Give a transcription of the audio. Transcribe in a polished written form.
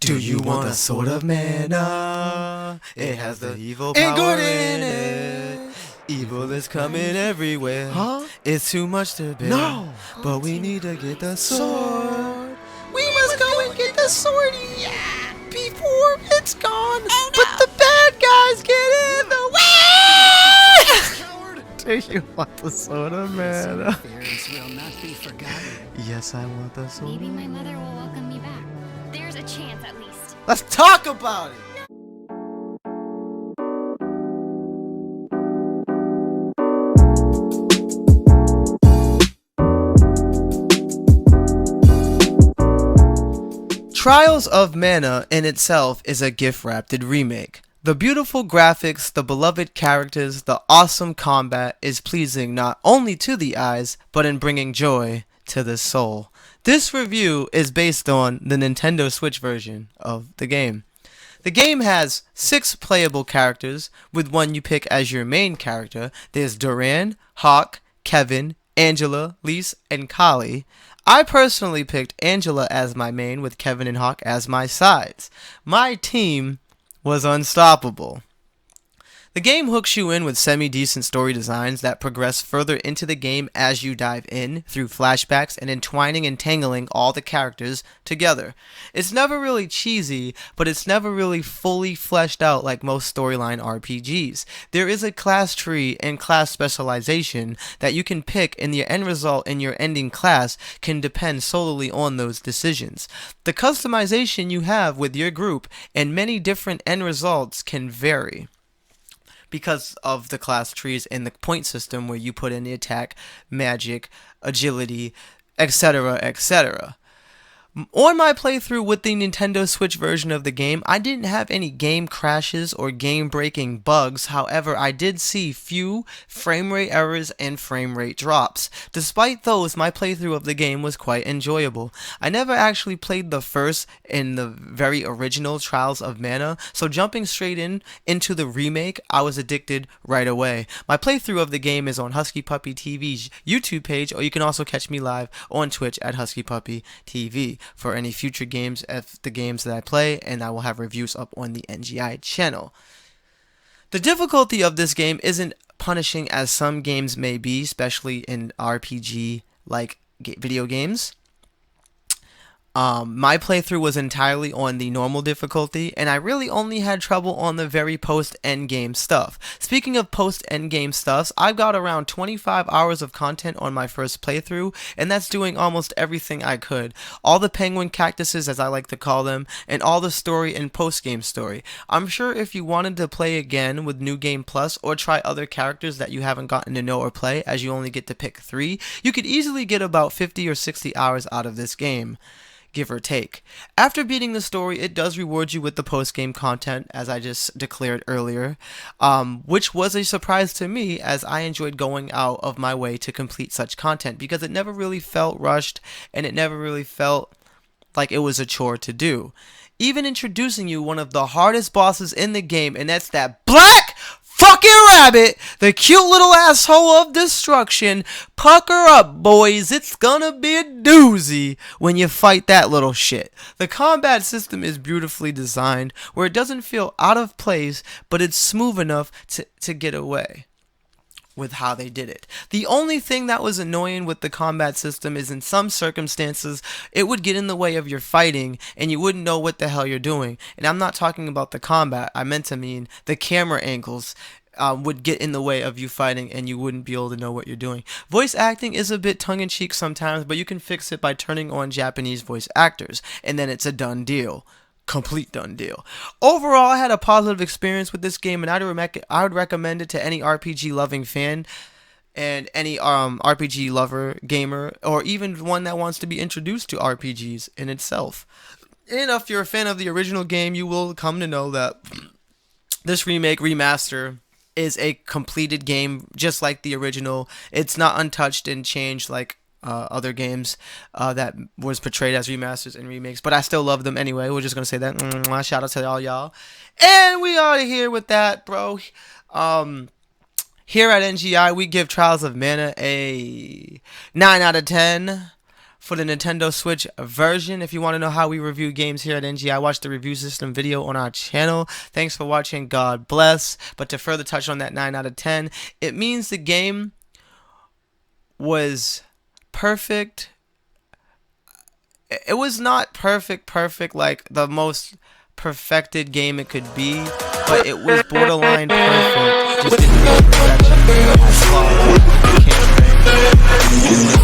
Do you want a sword of mana? It has the evil power and good in it. Evil is coming everywhere. Huh? It's too much to bear. No. But we need to get the sword. We must go and get the sword, yeah, before it's gone. Oh, But no. the bad guys get in the way. Do you want the sword of mana? Experience will not be forgotten. Yes, I want the sword. Maybe my mother will welcome me back. There's a chance at least. Let's talk about it. Trials of Mana in itself is a gift-wrapped remake. The beautiful graphics, the beloved characters, the awesome combat is pleasing not only to the eyes, but in bringing joy to the soul. This review is based on the Nintendo Switch version of the game. The game has 6 playable characters, with one you pick as your main character. There's Duran, Hawk, Kevin, Angela, Lise, and Kali. I personally picked Angela as my main with Kevin and Hawk as my sides. My team was unstoppable. The game hooks you in with semi-decent story designs that progress further into the game as you dive in through flashbacks and entwining and tangling all the characters together. It's never really cheesy, but it's never really fully fleshed out like most storyline RPGs. There is a class tree and class specialization that you can pick, and the end result in your ending class can depend solely on those decisions. The customization you have with your group and many different end results can vary because of the class trees and the point system where you put in the attack, magic, agility, etc., etc. On my playthrough with the Nintendo Switch version of the game, I didn't have any game crashes or game-breaking bugs. However, I did see few frame rate errors and frame rate drops. Despite those, my playthrough of the game was quite enjoyable. I never actually played the first in the very original Trials of Mana, so jumping straight into the remake, I was addicted right away. My playthrough of the game is on Husky Puppy TV's YouTube page, or you can also catch me live on Twitch at Husky Puppy TV for any future games of the games that I play, and I will have reviews up on the NGI channel. The difficulty of this game isn't punishing as some games may be, especially in RPG like video games. My playthrough was entirely on the normal difficulty, and I really only had trouble on the very post-endgame stuff. Speaking of post-endgame stuffs, I've got around 25 hours of content on my first playthrough, and that's doing almost everything I could. All the penguin cactuses, as I like to call them, and all the story and post-game story. I'm sure if you wanted to play again with New Game Plus, or try other characters that you haven't gotten to know or play, as you only get to pick 3, you could easily get about 50 or 60 hours out of this game, give or take. After beating the story, it does reward you with the post-game content, as I just declared earlier, which was a surprise to me, as I enjoyed going out of my way to complete such content, because it never really felt rushed, and it never really felt like it was a chore to do. Even introducing you one of the hardest bosses in the game, and that's that black fucking rabbit, the cute little asshole of destruction. Pucker up, boys, it's gonna be a doozy when you fight that little shit. The combat system is beautifully designed, where it doesn't feel out of place, but it's smooth enough to get away with how they did it. The only thing that was annoying with the combat system is in some circumstances it would get in the way of your fighting and you wouldn't know what the hell you're doing. And I'm not talking about the combat, I meant to mean the camera angles would get in the way of you fighting and you wouldn't be able to know what you're doing. Voice acting is a bit tongue-in-cheek sometimes, but you can fix it by turning on Japanese voice actors, and then it's a done deal. Complete done deal. Overall, I had a positive experience with this game, and I would recommend it to any RPG loving fan and any RPG lover, gamer, or even one that wants to be introduced to RPGs in itself. And if you're a fan of the original game, you will come to know that this remaster is a completed game just like the original. It's not untouched and changed like other games that was portrayed as remasters and remakes, but I still love them anyway. We're just gonna say that. Shout out to all y'all, and we are here with that, bro. Here at NGI, we give Trials of Mana a 9 out of 10 for the Nintendo Switch version. If you want to know how we review games here at NGI, watch the review system video on our channel. Thanks for watching. God bless. But to further touch on that 9 out of 10, it means the game was perfect. It was not perfect like the most perfected game it could be, but it was borderline perfect. Just didn't reach perfection. It had flaws. It can't